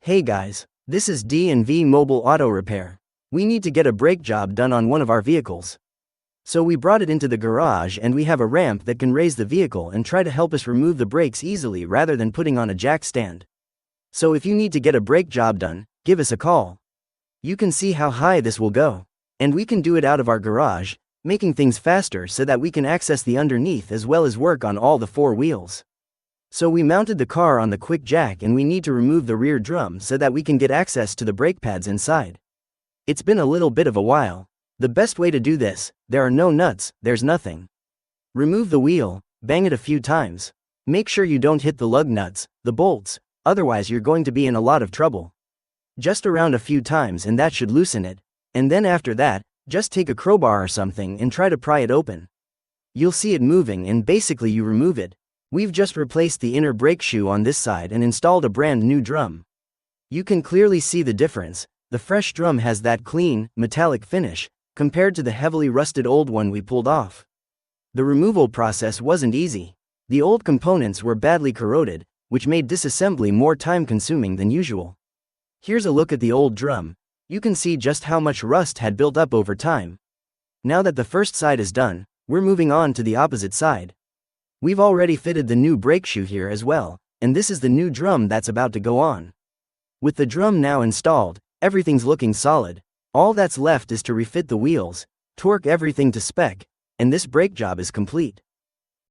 Hey guys, this is D&V Mobile Auto Repair. We need to get a brake job done on one of our vehicles. So we brought it into the garage and we have a ramp that can raise the vehicle and try to help us remove the brakes easily rather than putting on a jack stand. So if you need to get a brake job done, give us a call. You can see how high this will go. And we can do it out of our garage, making things faster so that we can access the underneath as well as work on all the four wheels. So we mounted the car on the quick jack and we need to remove the rear drum so that we can get access to the brake pads inside. It's been a little bit of a while. The best way to do this, there are no nuts, there's nothing. Remove the wheel, bang it a few times. Make sure you don't hit the lug nuts, the bolts, otherwise you're going to be in a lot of trouble. Just around a few times and that should loosen it. And then after that, just take a crowbar or something and try to pry it open. You'll see it moving and basically you remove it. We've just replaced the inner brake shoe on this side and installed a brand new drum. You can clearly see the difference. The fresh drum has that clean, metallic finish, compared to the heavily rusted old one we pulled off. The removal process wasn't easy. The old components were badly corroded, which made disassembly more time-consuming than usual. Here's a look at the old drum. You can see just how much rust had built up over time. Now that the first side is done, we're moving on to the opposite side. We've already fitted the new brake shoe here as well, and this is the new drum that's about to go on. With the drum now installed, everything's looking solid. All that's left is to refit the wheels, torque everything to spec, and this brake job is complete.